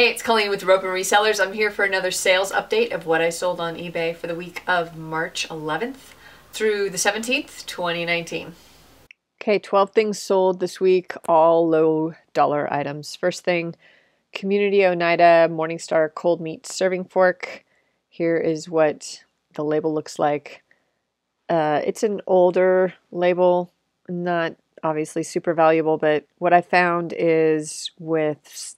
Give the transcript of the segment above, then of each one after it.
Hey, it's Colleen with Rope and Resellers. I'm here for another sales update of what I sold on eBay for the week of March 11th through the 17th, 2019. Okay, 12 things sold this week, all low dollar items. First thing, Community Oneida Morningstar cold meat serving fork. Here is what the label looks like. It's an older label, not obviously super valuable, but what I found is with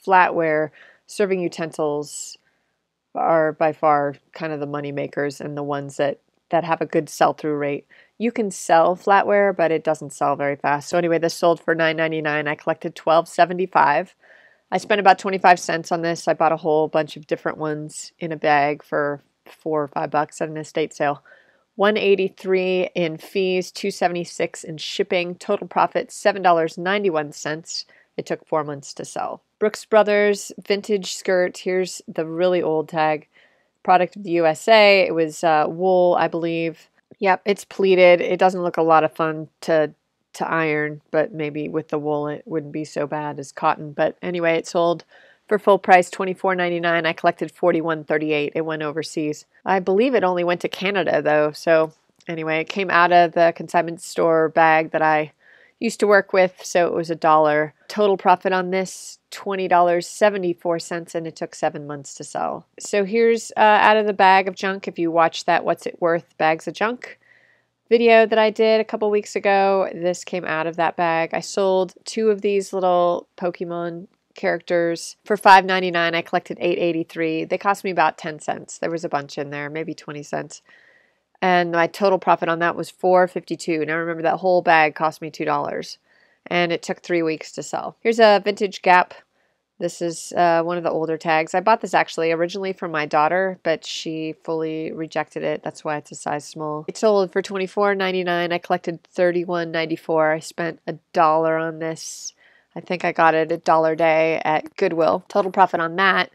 flatware, serving utensils are by far kind of the money makers and the ones that have a good sell-through rate. You can sell flatware, but it doesn't sell very fast. So anyway, this sold for $9.99. I collected $12.75. I spent about 25 cents on this. I bought a whole bunch of different ones in a bag for $4 or $5 at an estate sale. $183 in fees, $276 in shipping. Total profit $7.91. It took 4 months to sell. Brooks Brothers vintage skirt. Here's the really old tag. Product of the USA. It was wool, I believe. Yep, it's pleated. It doesn't look a lot of fun to iron, but maybe with the wool it wouldn't be so bad as cotton. But anyway, it sold for full price $24.99. I collected $41.38. It went overseas. I believe it only went to Canada though. So anyway, it came out of the consignment store bag that I used to work with, so it was $1. Total profit on this, $20.74, and it took 7 months to sell. So here's out of the bag of junk. If you watch that What's It Worth Bags of Junk video that I did a couple weeks ago, this came out of that bag. I sold 2 of these little Pokemon characters for $5.99. I collected $8.83. They cost me about 10 cents. There was a bunch in there, maybe 20 cents. And my total profit on that was $4.52. Now remember, that whole bag cost me $2. And it took 3 weeks to sell. Here's a vintage Gap. This is one of the older tags. I bought this actually originally for my daughter, but she fully rejected it. That's why it's a size small. It sold for $24.99. I collected $31.94. I spent $1 on this. I think I got it $1 a day at Goodwill. Total profit on that,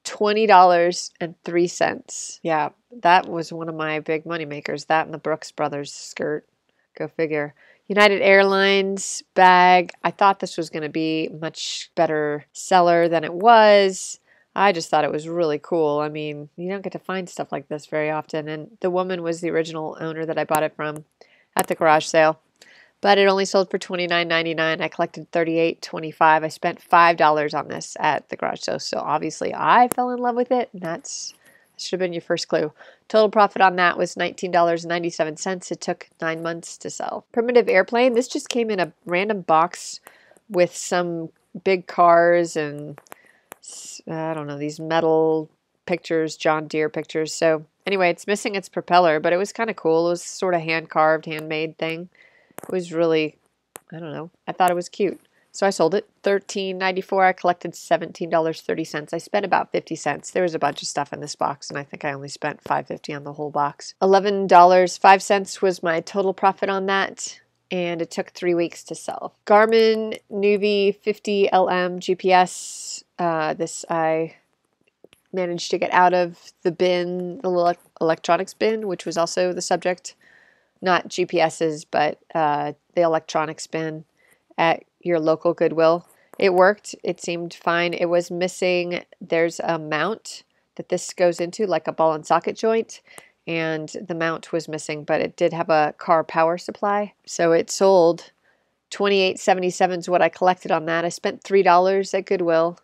$20.03. Yeah, that was one of my big money makers. That and the Brooks Brothers skirt. Go figure. United Airlines bag. I thought this was going to be much better seller than it was. I just thought it was really cool. I mean, you don't get to find stuff like this very often. And the woman was the original owner that I bought it from at the garage sale. But it only sold for $29.99. I collected $38.25. I spent $5 on this at the garage sale. So obviously I fell in love with it. And that should have been your first clue. Total profit on that was $19.97. It took 9 months to sell. Primitive Airplane. This just came in a random box with some big cars and, I don't know, these metal pictures, John Deere pictures. So anyway, it's missing its propeller, but it was kind of cool. It was sort of hand-carved, handmade thing. It was really, I don't know, I thought it was cute. So I sold it, $13.94. I collected $17.30. I spent about 50 cents. There was a bunch of stuff in this box, and I think I only spent $5.50 on the whole box. $11.05 was my total profit on that, and it took 3 weeks to sell. Garmin Nuvi 50LM GPS. This I managed to get out of the bin, the little electronics bin, which was also the subject. Not GPS's, but the electronics bin at your local Goodwill. It worked. It seemed fine. It was missing. There's a mount that this goes into, like a ball and socket joint, and the mount was missing, but it did have a car power supply. So it sold. $28.77 is what I collected on that. I spent $3 at Goodwill,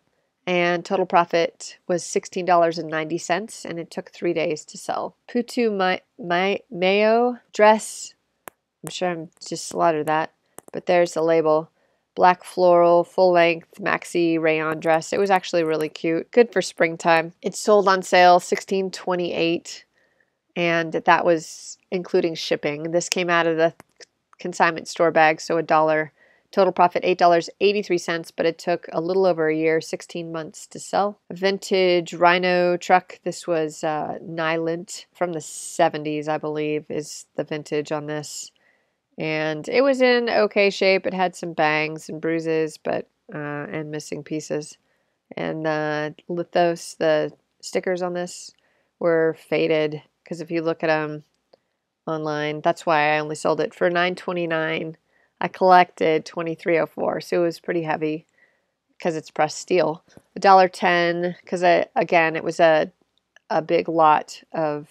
and total profit was $16.90, and it took 3 days to sell. Putu Mayo dress. I'm sure I'm just slaughtered that, but there's the label. Black floral, full-length maxi rayon dress. It was actually really cute. Good for springtime. It sold on sale $16.28, and that was including shipping. This came out of the consignment store bag, so $1. Total profit $8.83, but it took a little over a year, 16 months to sell. A vintage Rhino truck. This was Nylint from the 70s, I believe, is the vintage on this. And it was in okay shape. It had some bangs and bruises, but and missing pieces. And the lithos, the stickers on this, were faded, because if you look at them online, that's why I only sold it for $9.29. I collected $23.04, so it was pretty heavy. because it's pressed steel. $1.10 because again, it was a big lot of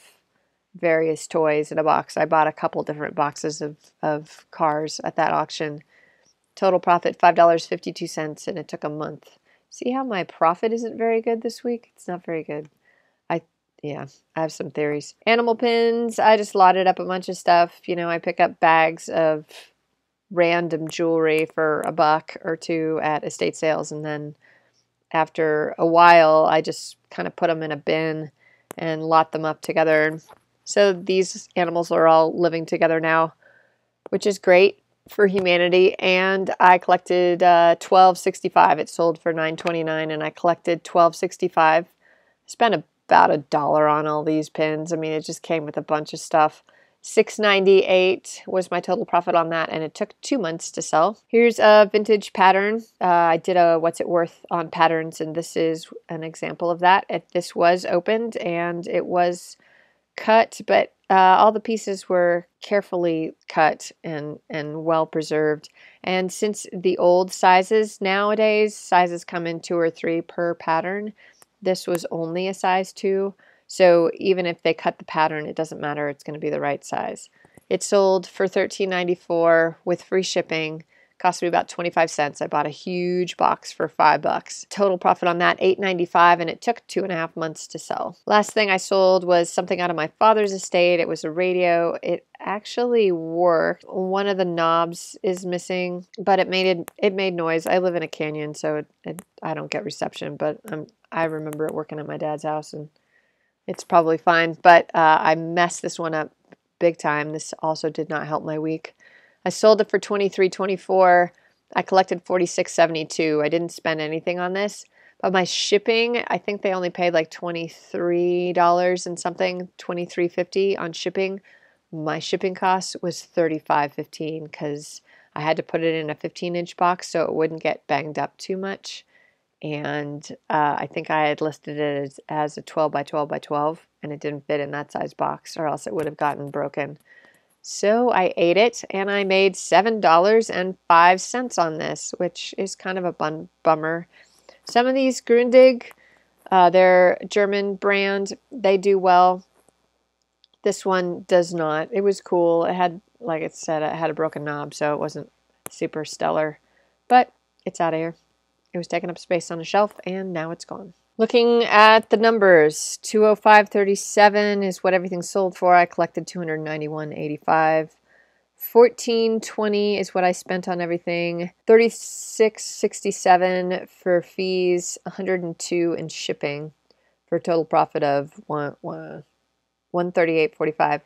various toys in a box. I bought a couple different boxes of cars at that auction. Total profit $5.52, and it took a month. See how my profit isn't very good this week? It's not very good. Yeah, I have some theories. Animal pins, I just lotted up a bunch of stuff. You know, I pick up bags of random jewelry for $1 or $2 at estate sales, and then after a while, I just kind of put them in a bin and lot them up together. So these animals are all living together now, which is great for humanity. And I collected $12.65. It sold for $9.29, and I collected $12.65. Spent about $1 on all these pins. I mean, it just came with a bunch of stuff. $6.98 was my total profit on that, and it took 2 months to sell. Here's a vintage pattern. I did a what's it worth on patterns, and this is an example of that. This was opened, and it was cut, but all the pieces were carefully cut and well preserved. And since the old sizes, nowadays, sizes come in 2 or 3 per pattern. This was only a size 2. So even if they cut the pattern, it doesn't matter. It's going to be the right size. It sold for $13.94 with free shipping. Cost me about 25 cents. I bought a huge box for $5. Total profit on that, $8.95, and it took 2.5 months to sell. Last thing I sold was something out of my father's estate. It was a radio. It actually worked. One of the knobs is missing, but it made noise. I live in a canyon, so I don't get reception, but I remember it working at my dad's house, and it's probably fine, but I messed this one up big time. This also did not help my week. I sold it for $23.24. I collected $46.72. I didn't spend anything on this, but my shipping, I think they only paid like $23 and something, $23.50 on shipping. My shipping cost was $35.15 because I had to put it in a 15-inch box so it wouldn't get banged up too much. And I think I had listed it as a 12 by 12 by 12, and it didn't fit in that size box, or else it would have gotten broken. So I ate it, and I made $7.05 on this, which is kind of a bummer. Some of these Grundig, they're German brand, they do well. This one does not. It was cool. It had, like it said, it had a broken knob, so it wasn't super stellar, but it's out of here. It was taking up space on a shelf, and now it's gone. Looking at the numbers, $205.37 is what everything sold for. I collected $291.85. $14.20 is what I spent on everything. $36.67 for fees. $102 in shipping, for a total profit of $138.45.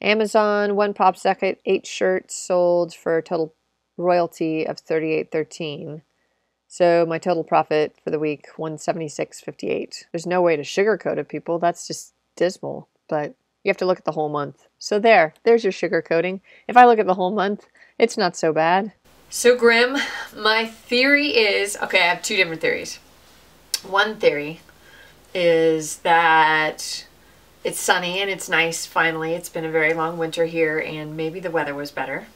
Amazon, 1 pop socket, 8 shirts sold for a total royalty of $38.13. So my total profit for the week, $176.58. There's no way to sugarcoat it, people. That's just dismal. But you have to look at the whole month. So there's your sugarcoating. If I look at the whole month, it's not so bad. So Grim, my theory is, okay, I have 2 different theories. One theory is that it's sunny and it's nice finally. It's been a very long winter here, and maybe the weather was better.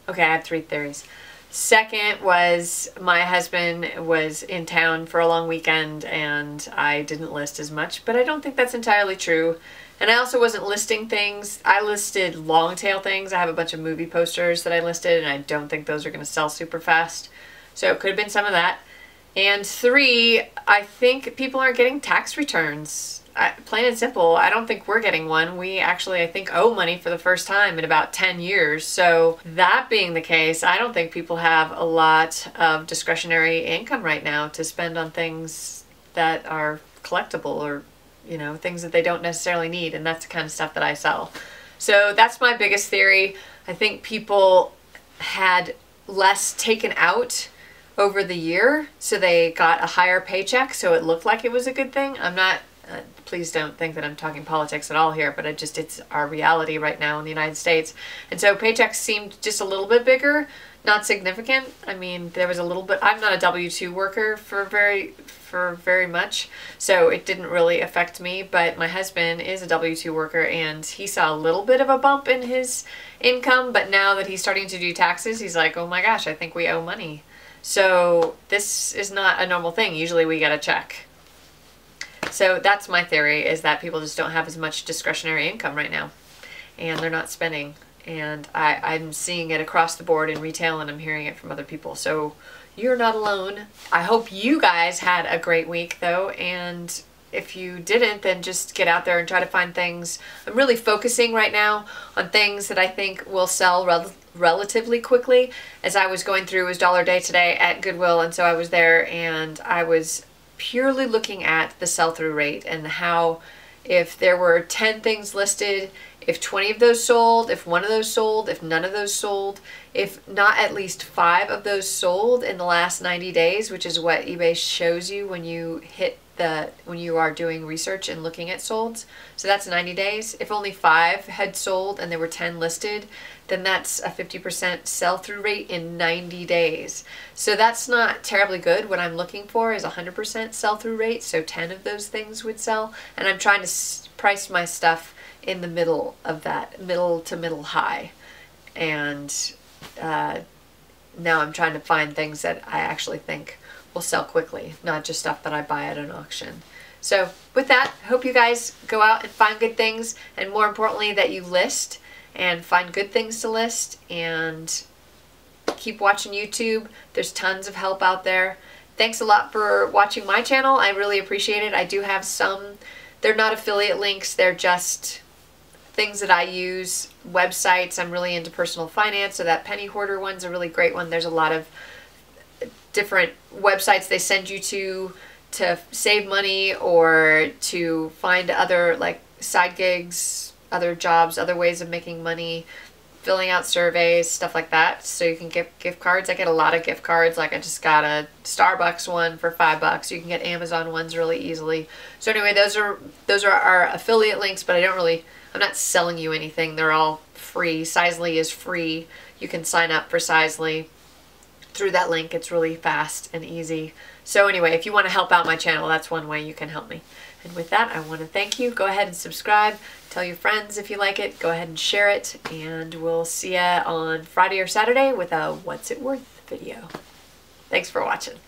Okay, I have 3 theories. Second was my husband was in town for a long weekend and I didn't list as much, but I don't think that's entirely true. And I also wasn't listing things. I listed long tail things. I have a bunch of movie posters that I listed, and I don't think those are going to sell super fast. So it could have been some of that. And 3, I think people aren't getting tax returns. Plain and simple, I don't think we're getting one. We actually, I think, owe money for the first time in about 10 years. So that being the case, I don't think people have a lot of discretionary income right now to spend on things that are collectible, or, you know, things that they don't necessarily need. And that's the kind of stuff that I sell. So that's my biggest theory. I think people had less taken out over the year, so they got a higher paycheck, so it looked like it was a good thing. I'm not... please don't think that I'm talking politics at all here, but it's our reality right now in the United States. And so paychecks seemed just a little bit bigger, not significant. I mean, there was a little bit. I'm not a W-2 worker for very much, so it didn't really affect me, but my husband is a W-2 worker, and he saw a little bit of a bump in his income, but now that he's starting to do taxes, he's like, oh my gosh, I think we owe money. So this is not a normal thing. Usually we get a check. So that's my theory, is that people just don't have as much discretionary income right now, and they're not spending. And I'm seeing it across the board in retail, and I'm hearing it from other people. So you're not alone. I hope you guys had a great week though, and if you didn't, then just get out there and try to find things. I'm really focusing right now on things that I think will sell relatively quickly. As I was going through, it was Dollar Day today at Goodwill, and so I was there and I was purely looking at the sell-through rate and how, if there were 10 things listed, if 20 of those sold, if one of those sold, if none of those sold, if not at least 5 of those sold in the last 90 days, which is what eBay shows you when you when you are doing research and looking at solds. So that's 90 days. If only 5 had sold and there were 10 listed, then that's a 50% sell-through rate in 90 days. So that's not terribly good. What I'm looking for is 100% sell-through rate, so 10 of those things would sell. And I'm trying to price my stuff in the middle of that, middle to middle high. And now I'm trying to find things that I actually think will sell quickly, not just stuff that I buy at an auction. So with that, I hope you guys go out and find good things, and more importantly that you list and find good things to list, and keep watching YouTube. There's tons of help out there. Thanks a lot for watching my channel. I really appreciate it. I do have some, they're not affiliate links, they're just things that I use, websites. I'm really into personal finance, so that Penny Hoarder one's a really great one. There's a lot of different websites they send you to save money or to find other like side gigs, other jobs, other ways of making money, filling out surveys, stuff like that. So you can get gift cards. I get a lot of gift cards. Like I just got a Starbucks one for $5. You can get Amazon ones really easily. So anyway, those are our affiliate links, but I'm not selling you anything. They're all free. Sizely is free. You can sign up for Sizely through that link. It's really fast and easy. So anyway, if you want to help out my channel, that's one way you can help me. And with that, I want to thank you. Go ahead and subscribe. Tell your friends if you like it. Go ahead and share it. And we'll see ya on Friday or Saturday with a What's It Worth video. Thanks for watching.